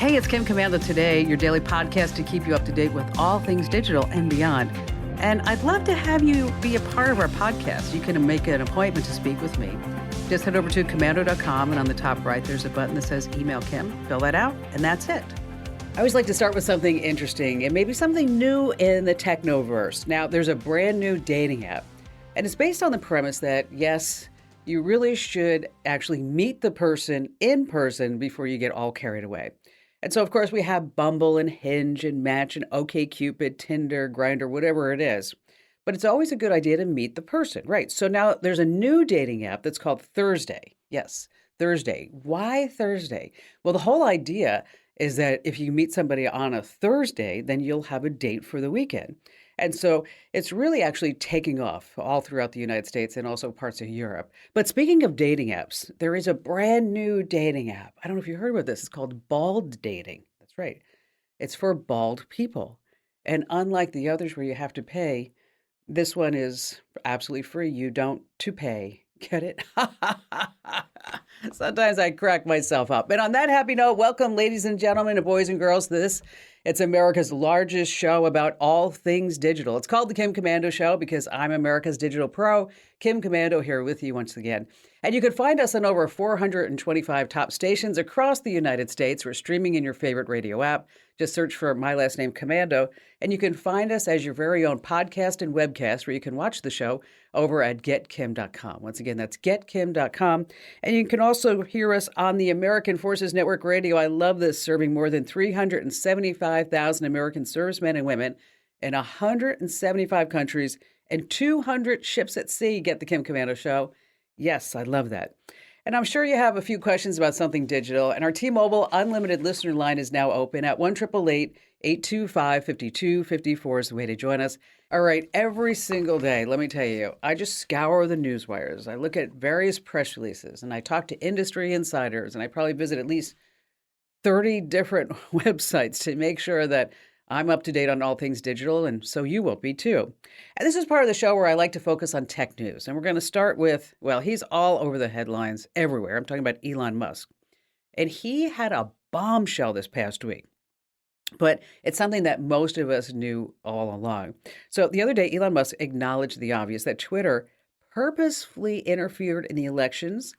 Hey, it's Kim Komando today, your daily podcast to keep you up to date with all things digital and beyond. And I'd love to have you be a part of our podcast. You can make an appointment to speak with me. Just head over to komando.com, and on the top right, there's a button that says Email Kim. Fill that out, and that's it. I always like to start with something interesting and maybe something new in the technoverse. Now, there's a brand new dating app, and it's based on the premise that, yes, you really should actually meet the person in person before you get all carried away. And so, of course, we have Bumble and Hinge and Match and OkCupid, Tinder, Grindr, whatever it is. But it's always a good idea to meet the person, right? So now there's a new dating app that's called Thursday. Yes, Thursday. Why Thursday? Well, the whole idea is that if you meet somebody on a Thursday, then you'll have a date for the weekend. And so it's really actually taking off all throughout the United States and also parts of Europe. But speaking of dating apps, there is a brand new dating app. I don't know if you heard about this. It's called Bald Dating. That's right. It's for bald people. And unlike the others where you have to pay, this one is absolutely free. You don't to pay. Get it? Sometimes I crack myself up. And on that happy note, welcome, ladies and gentlemen, and boys and girls, to this. It's America's largest show about all things digital. It's called The Kim Komando Show because I'm America's digital pro, Kim Komando, here with you once again. And you can find us on over 425 top stations across the United States. We're streaming in your favorite radio app. Just search for my last name, Komando. And you can find us as your very own podcast and webcast where you can watch the show over at getkim.com. Once again, that's getkim.com. And you can also hear us on the American Forces Network Radio. I love this, serving more than 375,000 American servicemen and women in 175 countries and 200 ships at sea. Get the Kim Komando Show. Yes, I love that. And I'm sure you have a few questions about something digital. And our T-Mobile Unlimited listener line is now open at 1-888-825-5254 is the way to join us. All right, every single day, let me tell you, I just scour the news wires. I look at various press releases, and I talk to industry insiders, and I probably visit at least 30 different websites to make sure that I'm up to date on all things digital, and so you will be too. And this is part of the show where I like to focus on tech news. And we're going to start with, well, he's all over the headlines everywhere. I'm talking about Elon Musk. And he had a bombshell this past week. But it's something that most of us knew all along. So the other day, Elon Musk acknowledged the obvious that Twitter purposefully interfered in the elections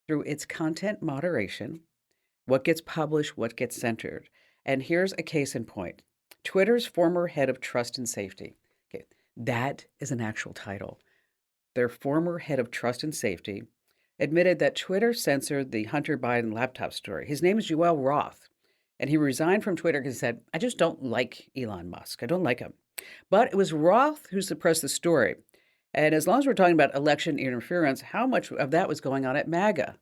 through its content moderation, what gets published, what gets censored. And here's a case in point. Twitter's former head of trust and safety. Okay, that is an actual title. Their former head of trust and safety admitted that Twitter censored the Hunter Biden laptop story. His name is Joel Roth, and he resigned from Twitter because he said, I just don't like Elon Musk. I don't like him. But it was Roth who suppressed the story. And as long as we're talking about election interference, how much of that was going on at MAGA?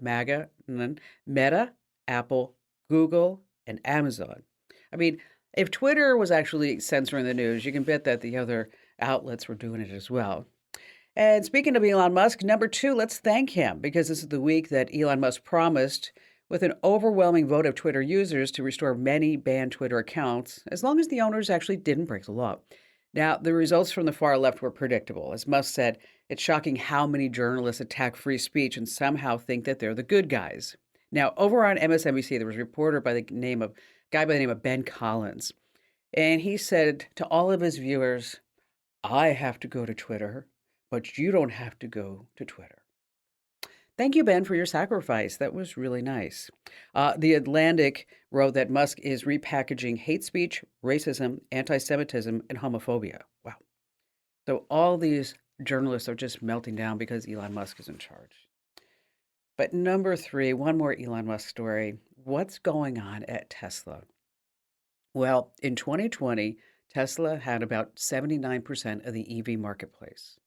MAGA, and then Meta, Apple, Google, and Amazon. I mean, if Twitter was actually censoring the news, you can bet that the other outlets were doing it as well. And speaking of Elon Musk, number two, let's thank him because this is the week that Elon Musk promised, with an overwhelming vote of Twitter users, to restore many banned Twitter accounts as long as the owners actually didn't break the law. Now, the results from the far left were predictable. As Musk said, it's shocking how many journalists attack free speech and somehow think that they're the good guys. Now, over on MSNBC, there was a reporter by the name of Ben Collins, and he said to all of his viewers, I have to go to Twitter, but you don't have to go to Twitter. Thank you, Ben, for your sacrifice. That was really nice. The Atlantic wrote that Musk is repackaging hate speech, racism, anti-Semitism, and homophobia. Wow. So all these journalists are just melting down because Elon Musk is in charge. But number three, one more Elon Musk story. What's going on at Tesla? Well, in 2020, Tesla had about 79% of the EV marketplace.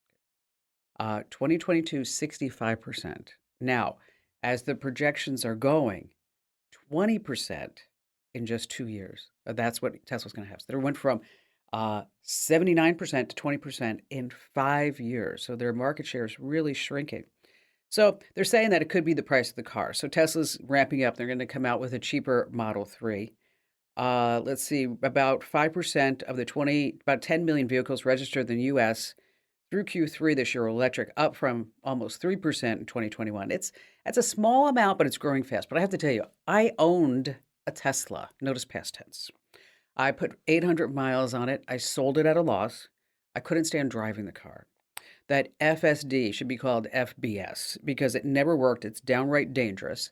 2022, 65%. Now, as the projections are going, 20% in just 2 years. That's what Tesla's going to have. So they went from 79% to 20% in 5 years. So their market share is really shrinking. So they're saying that it could be the price of the car. So Tesla's ramping up. They're going to come out with a cheaper Model 3. Let's see, about 5% of the about 10 million vehicles registered in the U.S. through Q3 this year are electric, up from almost 3% in 2021. That's a small amount, but it's growing fast. But I have to tell you, I owned a Tesla. Notice past tense. I put 800 miles on it. I sold it at a loss. I couldn't stand driving the car. That FSD should be called FBS because it never worked. It's downright dangerous.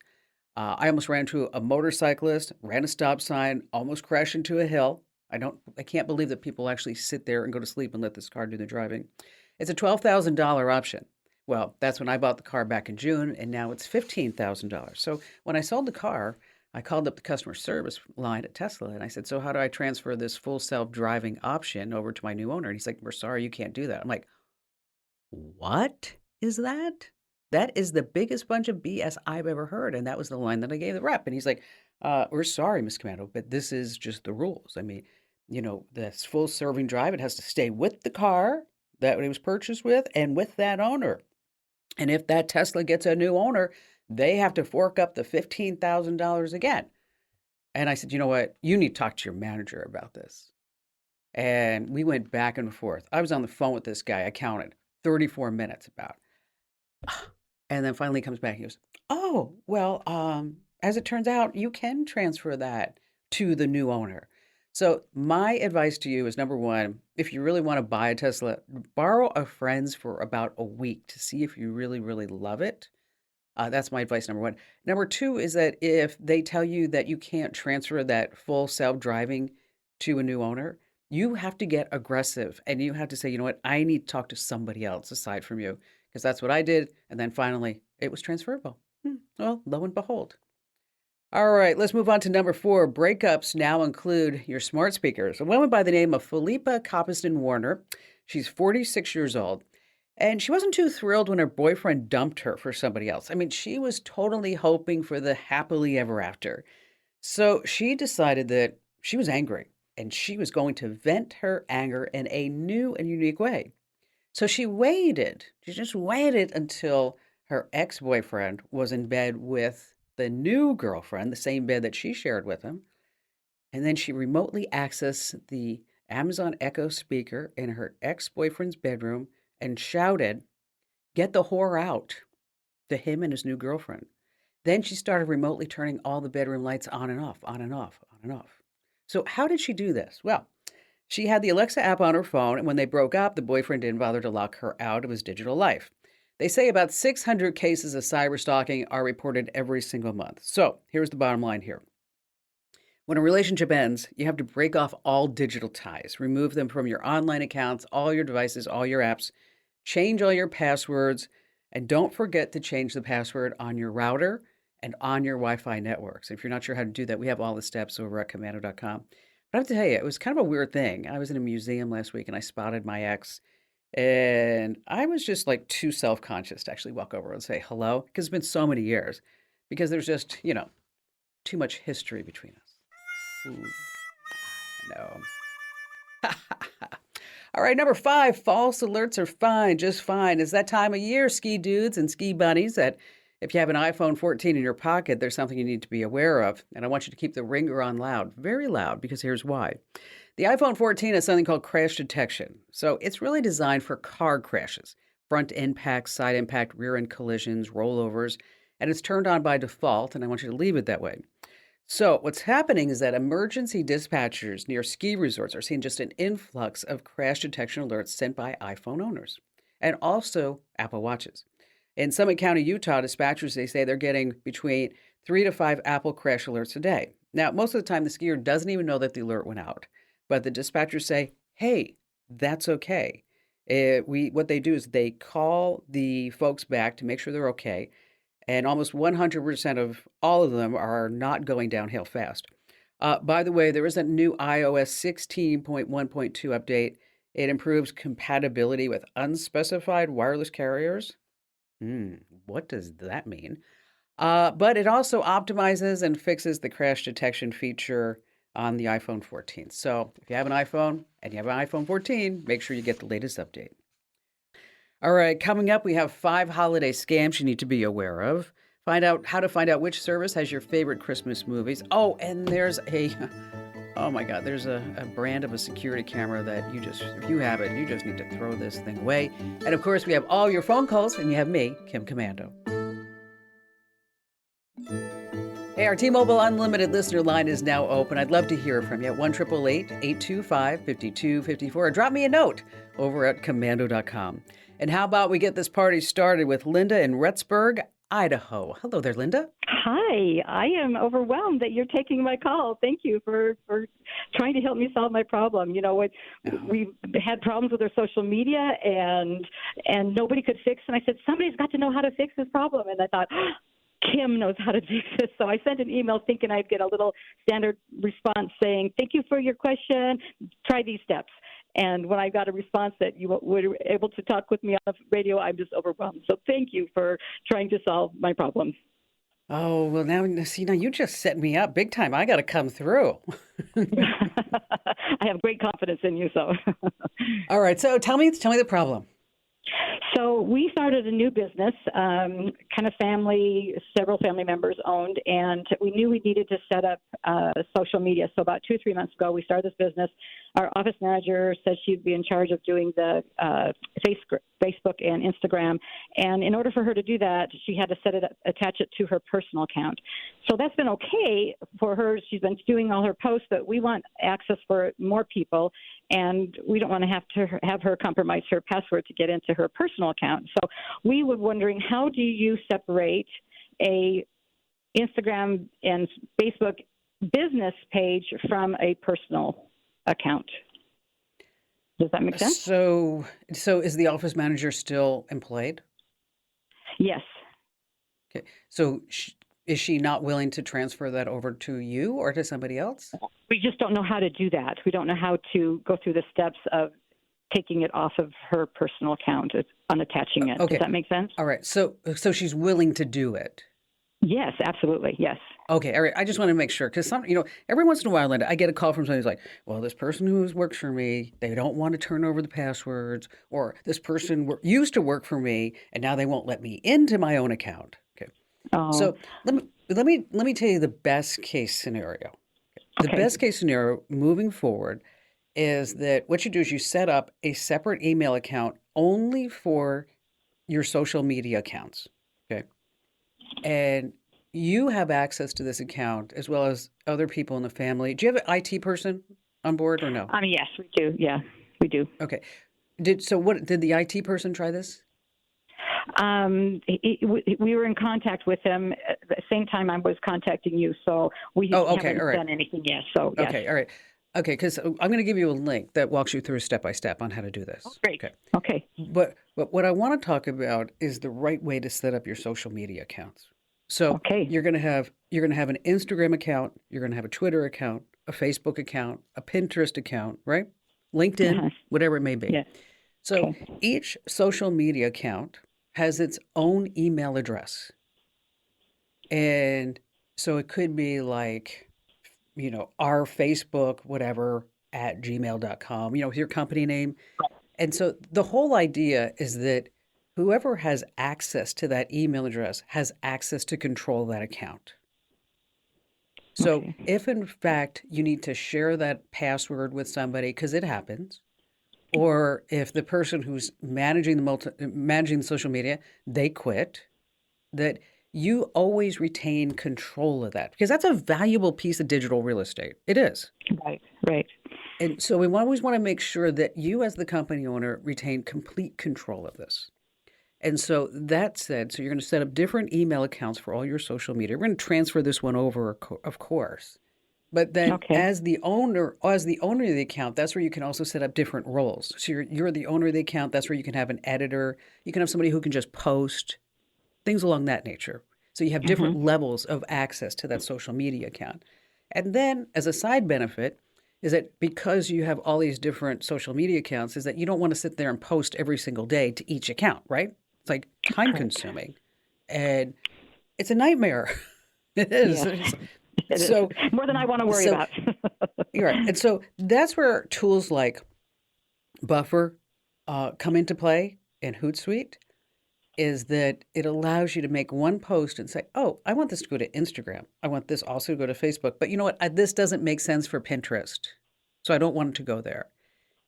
I almost ran into a motorcyclist, ran a stop sign, almost crashed into a hill. I can't believe that people actually sit there and go to sleep and let this car do the driving. It's a $12,000 option. Well, that's when I bought the car back in June, and now it's $15,000. So when I sold the car, I called up the customer service line at Tesla and I said, "So how do I transfer this full self-driving option over to my new owner?" And he's like, "We're sorry, you can't do that." I'm like, "What is that?" That is the biggest bunch of BS I've ever heard. And that was the line that I gave the rep. And he's like, "We're sorry, Miss Commando, but this is just the rules. I mean, this full serving drive, it has to stay with the car that it was purchased with and with that owner. And if that Tesla gets a new owner, they have to fork up the $15,000 again." And I said, "You know what? You need to talk to your manager about this." And we went back and forth. I was on the phone with this guy. I counted 34 minutes about. And then finally he comes back. He goes, "Oh, well, as it turns out, you can transfer that to the new owner." So my advice to you is number one, if you really want to buy a Tesla, borrow a friend's for about a week to see if you really, really love it. That's my advice, number one. Number two is that if they tell you that you can't transfer that full self-driving to a new owner, you have to get aggressive and you have to say, "You know what, I need to talk to somebody else aside from you," because that's what I did. And then finally, it was transferable. Well, lo and behold. All right, let's move on to number four. Breakups now include your smart speakers. A woman by the name of Philippa Copiston Warner. She's 46 years old. And she wasn't too thrilled when her boyfriend dumped her for somebody else. I mean, she was totally hoping for the happily ever after. So she decided that she was angry and she was going to vent her anger in a new and unique way. So she waited. She just waited until her ex-boyfriend was in bed with the new girlfriend, the same bed that she shared with him. And then she remotely accessed the Amazon Echo speaker in her ex-boyfriend's bedroom and shouted, "Get the whore out," to him and his new girlfriend. Then she started remotely turning all the bedroom lights on and off, on and off, on and off. So how did she do this? Well, she had the Alexa app on her phone, and when they broke up, the boyfriend didn't bother to lock her out of his digital life. They say about 600 cases of cyber stalking are reported every single month. So here's the bottom line here. When a relationship ends, you have to break off all digital ties, remove them from your online accounts, all your devices, all your apps, change all your passwords, and don't forget to change the password on your router and on your Wi-Fi networks. If you're not sure how to do that, we have all the steps over at Komando.com. But I have to tell you, it was kind of a weird thing. I was in a museum last week and I spotted my ex, and I was just like too self-conscious to actually walk over and say hello because it's been so many years, because there's just, too much history between us. Ooh, no. All right, number five, false alerts are fine, just fine. It's that time of year, ski dudes and ski bunnies, that if you have an iPhone 14 in your pocket, there's something you need to be aware of. And I want you to keep the ringer on loud, very loud, because here's why. The iPhone 14 has something called crash detection. So it's really designed for car crashes, front impact, side impact, rear end collisions, rollovers, and it's turned on by default, and I want you to leave it that way. So what's happening is that emergency dispatchers near ski resorts are seeing just an influx of crash detection alerts sent by iPhone owners and also Apple Watches. In Summit County, Utah, dispatchers, they say they're getting between 3 to 5 Apple crash alerts a day. Now, most of the time, the skier doesn't even know that the alert went out, but the dispatchers say, "Hey, that's okay." What they do is they call the folks back to make sure they're okay, and almost 100% of all of them are not going downhill fast. By the way, there is a new iOS 16.1.2 update. It improves compatibility with unspecified wireless carriers. What does that mean? But it also optimizes and fixes the crash detection feature on the iPhone 14. So if you have an iPhone and you have an iPhone 14, make sure you get the latest update. All right, coming up, we have 5 holiday scams you need to be aware of. Find out how to find out which service has your favorite Christmas movies. Oh, and there's oh my God, there's a brand of a security camera that if you have it, you just need to throw this thing away. And of course, we have all your phone calls, and you have me, Kim Komando. Hey, our T-Mobile Unlimited listener line is now open. I'd love to hear from you at 1-888-825-5254 or drop me a note over at Komando.com. And how about we get this party started with Linda in Rexburg, Idaho. Hello there, Linda. Hi, I am overwhelmed that you're taking my call. Thank you for trying to help me solve my problem. You know, we've had problems with our social media and nobody could fix. And I said, somebody's got to know how to fix this problem. And I thought, Kim knows how to do this. So I sent an email thinking I'd get a little standard response saying, thank you for your question. Try these steps. And when I got a response that you were able to talk with me on the radio, I'm just overwhelmed. So thank you for trying to solve my problems. Oh, well, now you just set me up big time. I got to come through. I have great confidence in you. So, all right. So tell me the problem. So we started a new business, kind of several family members owned, and we knew we needed to set up social media. So about 2-3 months ago, we started this business. Our office manager said she'd be in charge of doing the Facebook and Instagram. And in order for her to do that, she had to attach it to her personal account. So that's been okay for her. She's been doing all her posts, but we want access for more people. And we don't want to have her compromise her password to get into her personal account. So we were wondering, how do you separate a Instagram and Facebook business page from a personal account? Does that make sense? So is the office manager still employed? Yes. Okay. So is she not willing to transfer that over to you or to somebody else? We just don't know how to do that. We don't know how to go through the steps of taking it off of her personal account, unattaching it. Okay. Does that make sense? All right. So she's willing to do it. Yes, absolutely. Yes. Okay. All right. I just want to make sure because every once in a while, Linda, I get a call from somebody who's like, well, this person who works for me, they don't want to turn over the passwords, or this person used to work for me and now they won't let me into my own account. Okay. Oh. So let me tell you the best case scenario. The best case scenario moving forward is that what you do is you set up a separate email account only for your social media accounts. Okay. And you have access to this account as well as other people in the family. Do you have an IT person on board or no? Yes, we do. Yeah, we do. Okay. Did the IT person try this? We were in contact with him at the same time I was contacting you, so we haven't done anything yet. So yes. Okay, all right. Okay, because I'm going to give you a link that walks you through step by step on how to do this. Oh, great. Okay. But what I want to talk about is the right way to set up your social media accounts. So you're going to have an Instagram account, you're going to have a Twitter account, a Facebook account, a Pinterest account, right? LinkedIn, whatever it may be. Yeah. So each social media account has its own email address. And so it could be like, our Facebook, whatever, at gmail.com, your company name. And so the whole idea is that whoever has access to that email address has access to control that account. So if in fact you need to share that password with somebody, because it happens, or if the person who's managing the social media, they quit, that you always retain control of that because that's a valuable piece of digital real estate. It is. Right. And so we always want to make sure that you as the company owner retain complete control of this. And so that said, so you're going to set up different email accounts for all your social media. We're going to transfer this one over, of course. But then as the owner of the account, that's where you can also set up different roles. So you're the owner of the account. That's where you can have an editor. You can have somebody who can just post, things along that nature. So you have different levels of access to that social media account. And then as a side benefit is that because you have all these different social media accounts is that you don't want to sit there and post every single day to each account, right? It's like time consuming and it's a nightmare. It is. Yeah. It is more than I want to worry about. You're right. And so that's where tools like Buffer come into play in Hootsuite is that it allows you to make one post and say, oh, I want this to go to Instagram. I want this also to go to Facebook. But you know what? This doesn't make sense for Pinterest. So I don't want it to go there.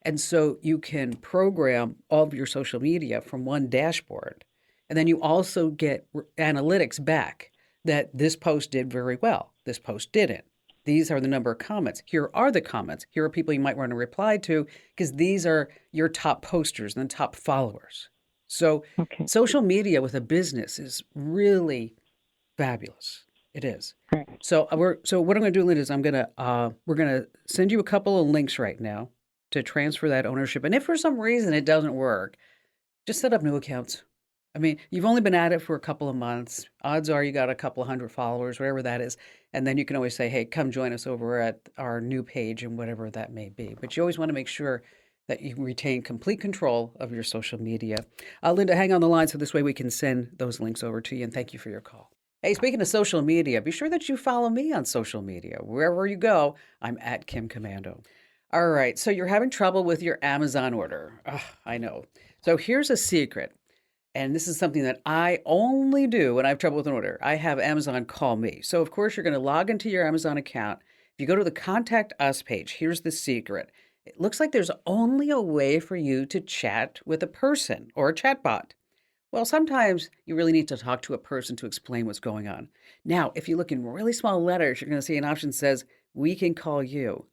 And so you can program all of your social media from one dashboard. And then you also get analytics back that this post did very well. This post didn't. These are the number of comments. Here are the comments. Here are people you might want to reply to because these are your top posters and the top followers. So Okay. social media with a business is really fabulous. It is. Right. So what I'm going to do, Linda, is we're gonna send you a couple of links right now to transfer that ownership. And if for some reason it doesn't work, just set up new accounts. I mean, you've only been at it for a couple of months. Odds are you got a couple of hundred followers, whatever that is. And then you can always say, hey, come join us over at our new page and whatever that may be. But you always want to make sure that you retain complete control of your social media. Linda, hang on the line so this way we can send those links over to you. And thank you for your call. Hey, speaking of social media, be sure that you follow me on social media. Wherever you go, I'm at Kim Komando. All right, so you're having trouble with your Amazon order. Ugh, I know. So here's a secret. And this is something that I only do when I have trouble with an order. I have Amazon call me. So, of course, you're going to log into your Amazon account. If you go to the Contact Us page, here's the secret. It looks like there's only a way for you to chat with a person or a chatbot. Well, sometimes you really need to talk to a person to explain what's going on. Now, if you look in really small letters, you're going to see an option that says, we can call you.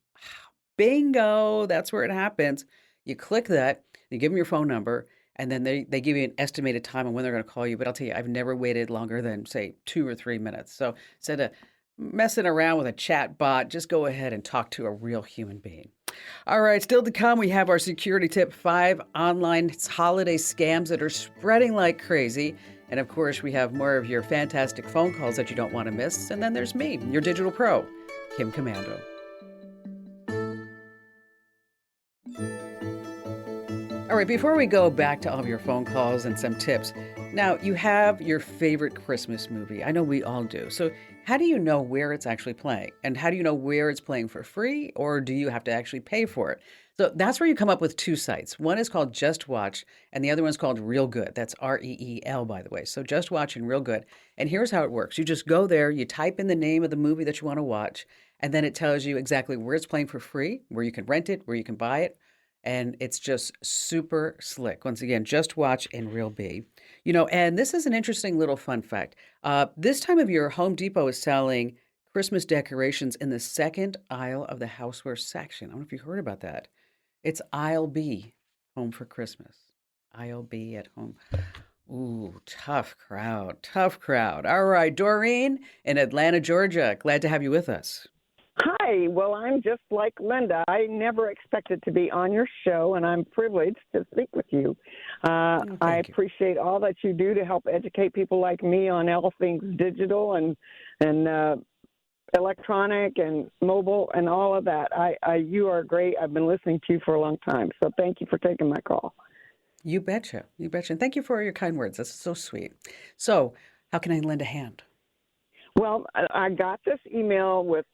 Bingo, that's where it happens. You click that, you give them your phone number, and then they give you an estimated time on when they're going to call you. But I'll tell you, I've never waited longer than, say, 2 or 3 minutes. So instead of messing around with a chat bot, just go ahead and talk to a real human being. All right, still to come, we have our security tip 5 online holiday scams that are spreading like crazy. And of course, we have more of your fantastic phone calls that you don't want to miss. And then there's me, your digital pro, Kim Komando. All right, before we go back to all of your phone calls and some tips, now you have your favorite Christmas movie. I know we all do. So how do you know where it's actually playing? And how do you know where it's playing for free, or do you have to actually pay for it? So that's where you come up with 2 sites. One is called Just Watch, and the other one's called Real Good. That's REEL, by the way. So Just Watch and Real Good. And here's how it works. You just go there, you type in the name of the movie that you want to watch, and then it tells you exactly where it's playing for free, where you can rent it, where you can buy it. And it's just super slick. Once again, Just Watch and Real B. And this is an interesting little fun fact. This time of year, Home Depot is selling Christmas decorations in the second aisle of the houseware section. I don't know if you heard about that. It's aisle B, Home for Christmas. Aisle B at home. Ooh, tough crowd, tough crowd. All right, Doreen in Atlanta, Georgia. Glad to have you with us. Hi. Well, I'm just like Linda. I never expected to be on your show, and I'm privileged to speak with you. I appreciate all that you do to help educate people like me on all things digital and electronic and mobile and all of that. You are great. I've been listening to you for a long time, so thank you for taking my call. You betcha. You betcha. And thank you for your kind words. That's so sweet. So how can I lend a hand? Well, I got this email with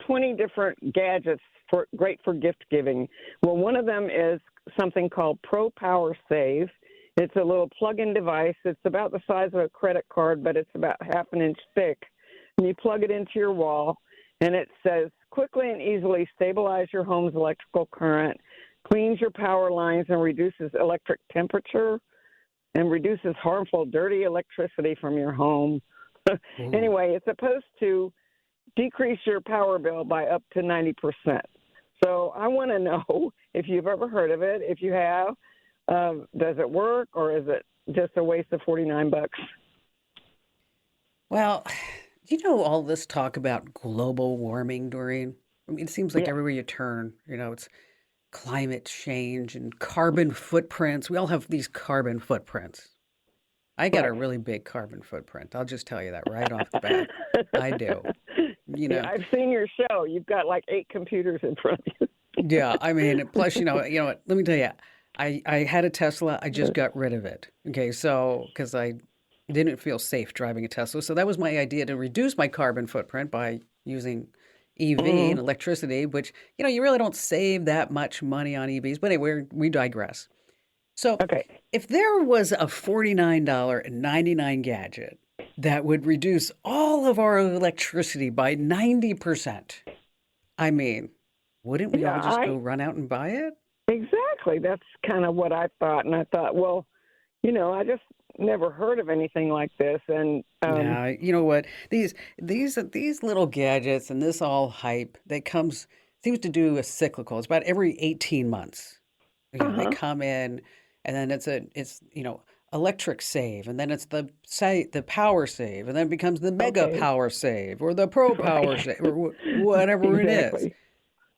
20 different gadgets great for gift giving. Well, one of them is something called Pro Power Save. It's a little plug-in device. It's about the size of a credit card, but it's about half an inch thick. And you plug it into your wall, and it says, quickly and easily stabilize your home's electrical current, cleans your power lines and reduces electric temperature, and reduces harmful, dirty electricity from your home. Anyway, it's supposed to decrease your power bill by up to 90%. So I want to know if you've ever heard of it. If you have, does it work, or is it just a waste of $49? Well, all this talk about global warming, Doreen? I mean, it seems like everywhere you turn, it's climate change and carbon footprints. We all have these carbon footprints. I got a really big carbon footprint. I'll just tell you that right off the bat. I do. Yeah, I've seen your show. You've got like 8 computers in front of you. Yeah, I mean, plus, what? Let me tell you, I had a Tesla. I just got rid of it. Okay, so because I didn't feel safe driving a Tesla, so that was my idea to reduce my carbon footprint by using EV and electricity. Which you really don't save that much money on EVs. But anyway, we digress. So if there was a $49.99 gadget that would reduce all of our electricity by 90%, I mean, wouldn't we all just go run out and buy it? Exactly. That's kind of what I thought. And I thought, well, I just never heard of anything like this. And Yeah, you know what? These little gadgets and this all hype that comes seems to do a cyclical. It's about every 18 months. They uh-huh. come in and then it's electric save and then it's the power save and then it becomes the mega Okay. power save or the pro power Right. save or whatever it is. Exactly.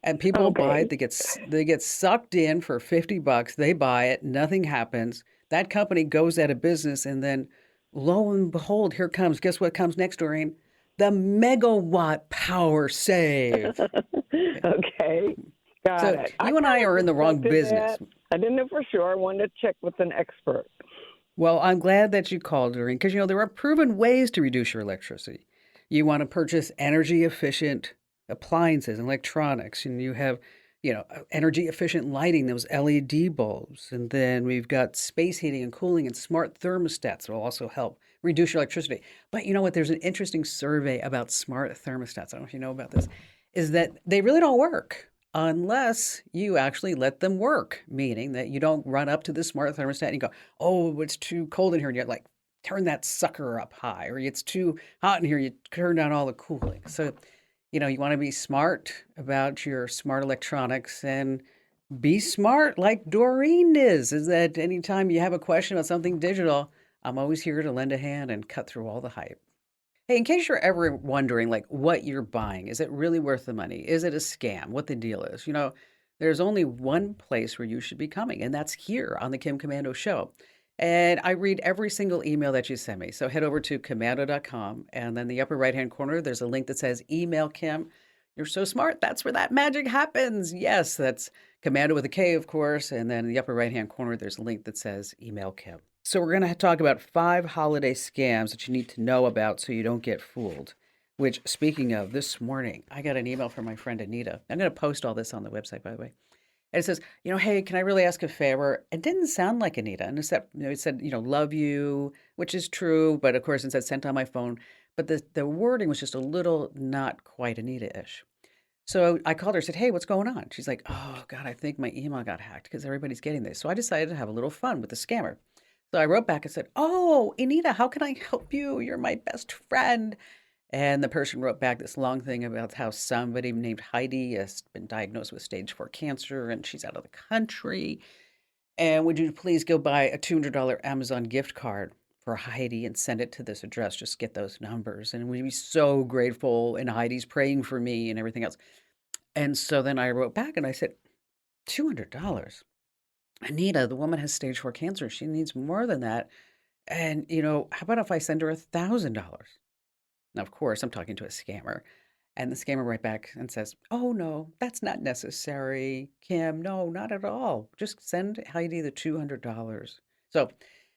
And people buy it, Okay. they get sucked in for $50, they buy it, nothing happens. That company goes out of business and then lo and behold, here comes, guess what comes next, Doreen? The megawatt power save. Okay. Okay. Got So it. I you and I kind of are in the wrong suspected business. that. I didn't know for sure. I wanted to check with an expert. Well, I'm glad that you called, Doreen, because there are proven ways to reduce your electricity. You want to purchase energy efficient appliances and electronics, and you have, energy efficient lighting, those LED bulbs. And then we've got space heating and cooling and smart thermostats that will also help reduce your electricity. But you know what? There's an interesting survey about smart thermostats. I don't know if you know about this, is that they really don't work unless you actually let them work, meaning that you don't run up to the smart thermostat and you go, oh, it's too cold in here. And you like turn that sucker up high, or it's too hot in here. You turn down all the cooling. So, you want to be smart about your smart electronics and be smart like Doreen is that anytime you have a question about something digital, I'm always here to lend a hand and cut through all the hype. Hey, in case you're ever wondering, like, what you're buying, is it really worth the money? Is it a scam? What the deal is? There's only one place where you should be coming, and that's here on the Kim Komando Show. And I read every single email that you send me. So head over to komando.com, and then the upper right hand corner, there's a link that says Email Kim. You're so smart. That's where that magic happens. Yes, that's Komando with a K, of course. And then in the upper right hand corner, there's a link that says Email Kim. So we're going to talk about 5 holiday scams that you need to know about so you don't get fooled. Which, speaking of, this morning I got an email from my friend Anita. I'm going to post all this on the website, by the way. And it says, hey, can I really ask a favor? It didn't sound like Anita, and it said, love you, which is true, but of course it said sent on my phone. But the wording was just a little not quite Anita-ish. So I called her and said, hey, what's going on? She's like, oh, God, I think my email got hacked because everybody's getting this. So I decided to have a little fun with the scammer. So I wrote back and said, oh, Anita, how can I help you? You're my best friend. And the person wrote back this long thing about how somebody named Heidi has been diagnosed with stage 4 cancer and she's out of the country. And would you please go buy a $200 Amazon gift card for Heidi and send it to this address? Just get those numbers. And we'd be so grateful. And Heidi's praying for me and everything else. And so then I wrote back and I said, $200? Anita, the woman has stage 4 cancer. She needs more than that. And, how about if I send her $1,000? Now, of course, I'm talking to a scammer. And the scammer right back and says, oh, no, that's not necessary, Kim. No, not at all. Just send Heidi the $200. So,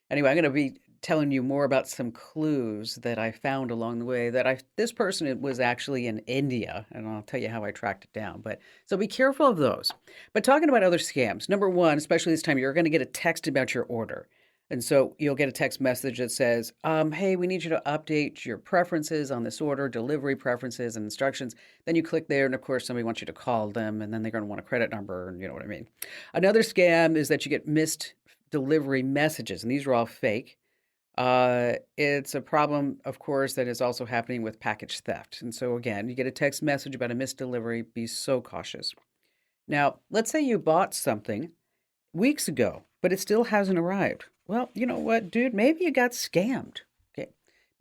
anyway, I'm going to be telling you more about some clues that I found along the way this person was actually in India, and I'll tell you how I tracked it down. But so be careful of those. But talking about other scams, number one, especially this time, you're going to get a text about your order. And so you'll get a text message that says, hey, we need you to update your preferences on this order, delivery preferences and instructions. Then you click there, and of course, somebody wants you to call them, and then they're going to want a credit number, and you know what I mean. Another scam is that you get missed delivery messages, and these are all fake. It's a problem, of course, that is also happening with package theft. And so, again, you get a text message about a missed delivery, be so cautious. Now, let's say you bought something weeks ago, but it still hasn't arrived. Well, you know what, dude? Maybe you got scammed. Okay.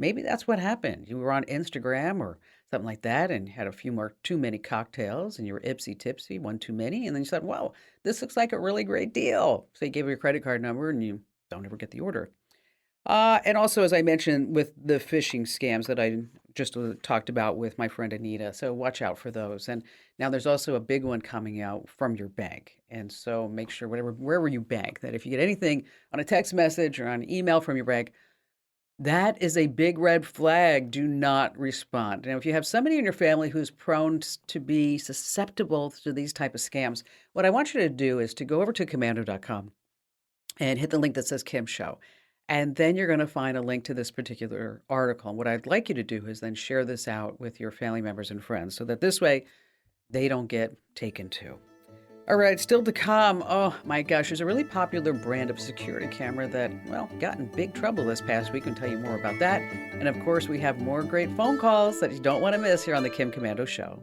Maybe that's what happened. You were on Instagram or something like that and had a few more too many cocktails and you were ipsy tipsy, one too many. And then you said, wow, this looks like a really great deal. So you gave her your credit card number and you don't ever get the order. And also, as I mentioned, with the phishing scams that I just talked about with my friend Anita. So watch out for those. And now there's also a big one coming out from your bank. And so make sure wherever you bank, that if you get anything on a text message or on an email from your bank, that is a big red flag. Do not respond. Now, if you have somebody in your family who's prone to be susceptible to these type of scams, what I want you to do is to go over to komando.com and hit the link that says Kim Show. And then you're going to find a link to this particular article. And what I'd like you to do is then share this out with your family members and friends so that this way they don't get taken too. All right, still to come. Oh my gosh, there's a really popular brand of security camera that, well, got in big trouble this past week. I'll tell you more about that. And of course, we have more great phone calls that you don't want to miss here on the Kim Komando Show.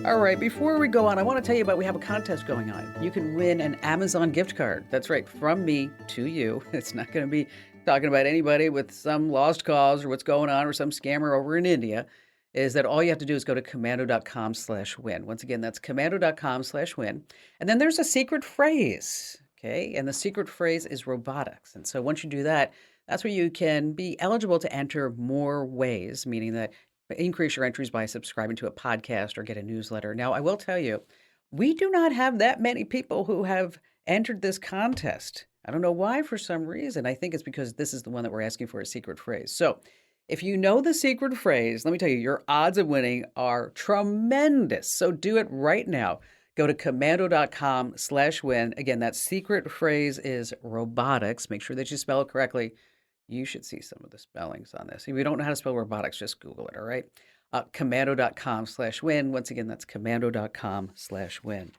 All right, before we go on, I want to tell you about we have a contest going on. You can win an Amazon gift card. That's right, from me to you. It's not going to be talking about anybody with some lost cause or what's going on or some scammer over in India. Is that all you have to do is go to komando.com/win. Once again, that's komando.com/win. And then there's a secret phrase, okay? And the secret phrase is robotics. And so once you do that, that's where you can be eligible to enter more ways, meaning that increase your entries by subscribing to a podcast or get a newsletter. Now, I will tell you, we do not have that many people who have entered this contest. I don't know why for some reason. I think it's because this is the one that we're asking for a secret phrase. So if you know the secret phrase, let me tell you, your odds of winning are tremendous. So do it right now. Go to komando.com/win. Again, that secret phrase is robotics. Make sure that you spell it correctly. You should see some of the spellings on this. If you don't know how to spell robotics, just Google it, all right? Komando.com/win. Once again, that's komando.com/win.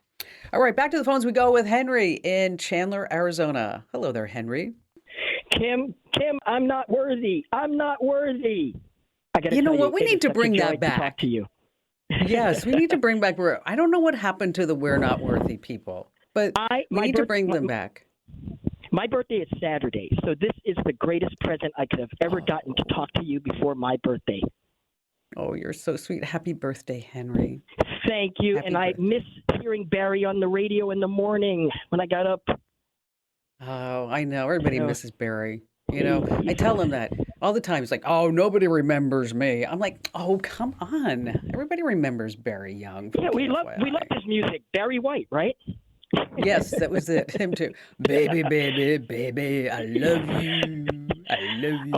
All right, back to the phones we go with Henry in Chandler, Arizona. Hello there, Henry. Kim, I'm not worthy. I'm not worthy. I got to You know tell what? We it need is to such a bring joy that to back. talk to you. Yes, we need to bring back. I don't know what happened to the we're not worthy people, but we need to bring them back. My birthday is Saturday, so this is the greatest present I could have ever gotten to talk to you before my birthday. Oh, you're so sweet. Happy birthday, Henry. Thank you. Happy and I birthday. miss hearing Barry on the radio in the morning when I got up. Oh, I know. Everybody Oh. misses Barry. You know, I tell him that all the time. He's like, oh, nobody remembers me. I'm like, oh, come on. Everybody remembers Barry Young. Yeah, we love KFYI. his music. Barry White, right? Yes, that was it. Him too. Baby, baby, baby, I love you. I love you.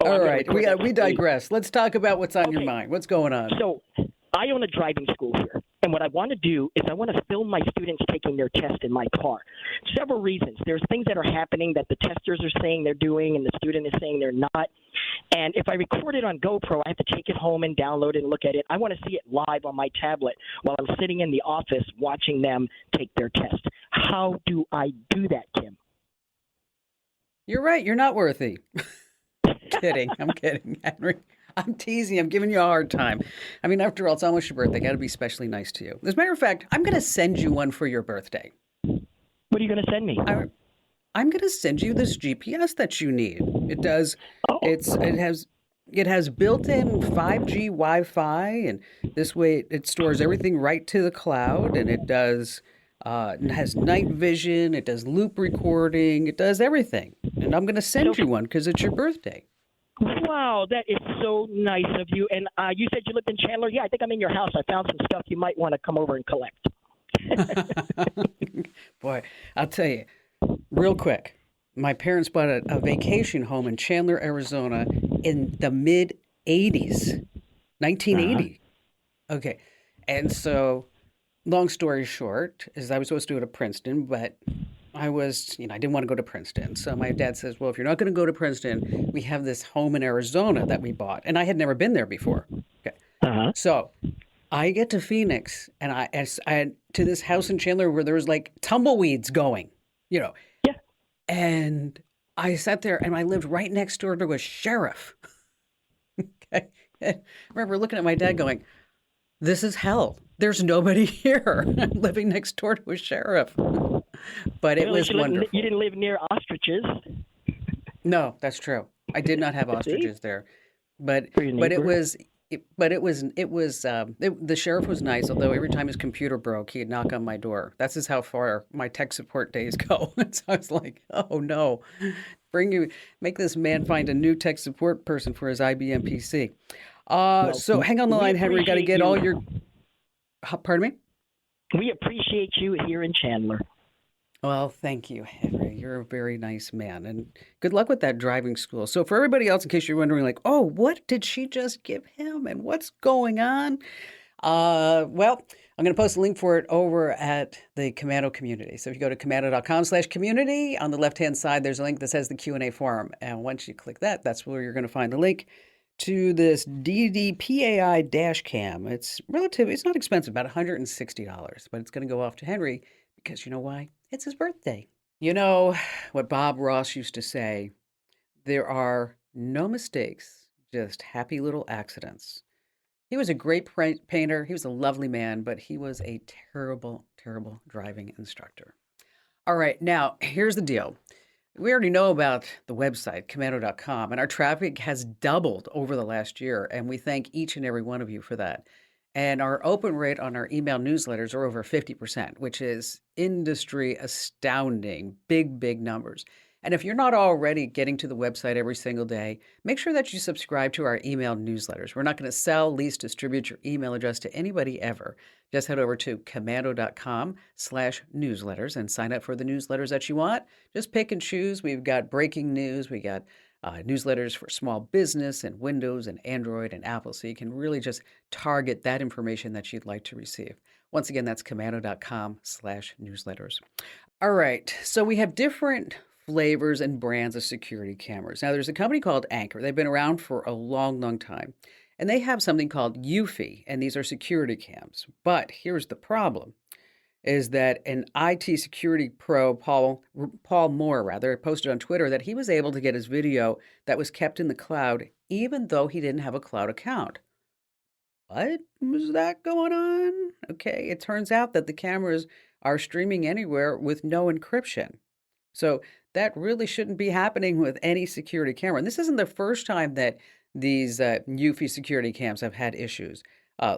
All right, we digress. Let's talk about what's on your mind. What's going on? So I own a driving school here. And what I want to do is I want to film my students taking their test in my car. Several reasons. There's things that are happening that the testers are saying they're doing and the student is saying they're not. And if I record it on GoPro, I have to take it home and download it and look at it. I want to see it live on my tablet while I'm sitting in the office watching them take their test. How do I do that, Kim? You're right. You're not worthy. Kidding. I'm kidding, Henry. I'm teasing. I'm giving you a hard time. I mean, after all, it's almost your birthday. Got to be especially nice to you. As a matter of fact, I'm going to send you one for your birthday. What are you going to send me? I'm going to send you this GPS that you need. It does. Oh. It has built-in 5G Wi-Fi, and this way it stores everything right to the cloud, and it does. It has night vision. It does loop recording. It does everything. And I'm going to send you one because it's your birthday. Wow, that is so nice of you. And you said you lived in Chandler? Yeah, I think I'm in your house. I found some stuff you might want to come over and collect. Boy, I'll tell you, real quick, my parents bought a vacation home in Chandler, Arizona in the mid-'80s, 1980. Okay, and so long story short is I was supposed to go to Princeton, but I didn't want to go to Princeton. So my dad says, well, if you're not going to go to Princeton, we have this home in Arizona that we bought. And I had never been there before. Okay. So I get to Phoenix and I to this house in Chandler where there was like tumbleweeds going, you know. Yeah. And I sat there and I lived right next door to a sheriff. Okay. I remember looking at my dad going, this is hell. There's nobody here. I'm living next door to a sheriff. But it was wonderful. You didn't live near ostriches. No, that's true. I did not have ostriches there, but For your neighbor? the sheriff was nice. Although every time his computer broke, he'd knock on my door. That's just how far my tech support days go. So I was like, oh no, make this man find a new tech support person for his IBM PC. So hang on the line, Henry. Got to get all your. Pardon me? We appreciate you here in Chandler. Well, thank you, Henry. You're a very nice man. And good luck with that driving school. So for everybody else, in case you're wondering, like, oh, what did she just give him and what's going on? Well, I'm going to post a link for it over at the Komando community. So if you go to komando.com/community, on the left-hand side, there's a link that says the Q&A forum. And once you click that, that's where you're going to find the link to this DDPAI dash cam. It's not expensive, about $160, but it's going to go off to Henry because you know why? It's his birthday. You know what Bob Ross used to say, there are no mistakes, just happy little accidents. He was a great painter. He was a lovely man, but he was a terrible, terrible driving instructor. All right, now here's the deal. We already know about the website, Komando.com, and our traffic has doubled over the last year, and we thank each and every one of you for that. And our open rate on our email newsletters are over 50%, which is industry astounding, big, big numbers. And if you're not already getting to the website every single day, make sure that you subscribe to our email newsletters. We're not going to sell, lease, distribute your email address to anybody ever. Just head over to komando.com/newsletters and sign up for the newsletters that you want. Just pick and choose. We've got breaking news. We got newsletters for small business and Windows and Android and Apple. So you can really just target that information that you'd like to receive. Once again, that's komando.com/newsletters. All right. So we have different flavors and brands of security cameras. Now, there's a company called Anchor. They've been around for a long, long time. And they have something called Eufy, and these are security cams. But here's the problem, is that an IT security pro, Paul Moore, posted on Twitter that he was able to get his video that was kept in the cloud, even though he didn't have a cloud account. What was that going on? Okay, it turns out that the cameras are streaming anywhere with no encryption. So that really shouldn't be happening with any security camera. And this isn't the first time that these Eufy security cams have had issues.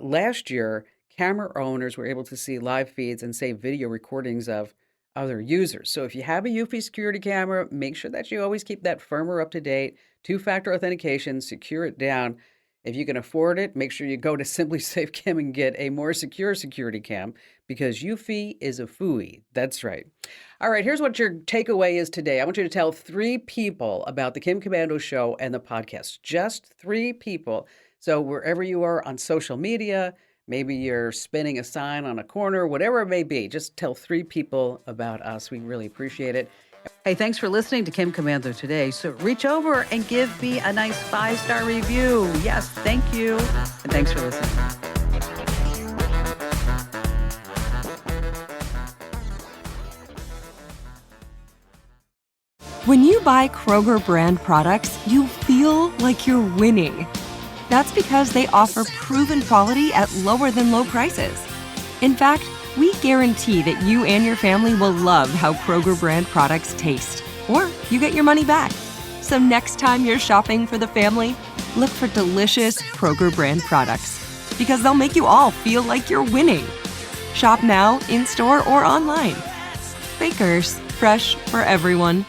Last year, camera owners were able to see live feeds and save video recordings of other users. So if you have a Eufy security camera, make sure that you always keep that firmware up to date, two-factor authentication, secure it down. If you can afford it, make sure you go to Simply Safe Cam and get a more secure security cam because Eufy is a phooey. That's right. All right, here's what your takeaway is today. I want you to tell 3 people about the Kim Komando Show and the podcast. Just 3 people. So wherever you are on social media, maybe you're spinning a sign on a corner, whatever it may be, just tell 3 people about us. We really appreciate it. Hey, thanks for listening to Kim Komando today. So reach over and give me a nice 5-star review. Yes, thank you. And thanks for listening. When you buy Kroger brand products, you feel like you're winning. That's because they offer proven quality at lower than low prices. In fact, we guarantee that you and your family will love how Kroger brand products taste, or you get your money back. So next time you're shopping for the family, look for delicious Kroger brand products, because they'll make you all feel like you're winning. Shop now, in-store, or online. Bakers, fresh for everyone.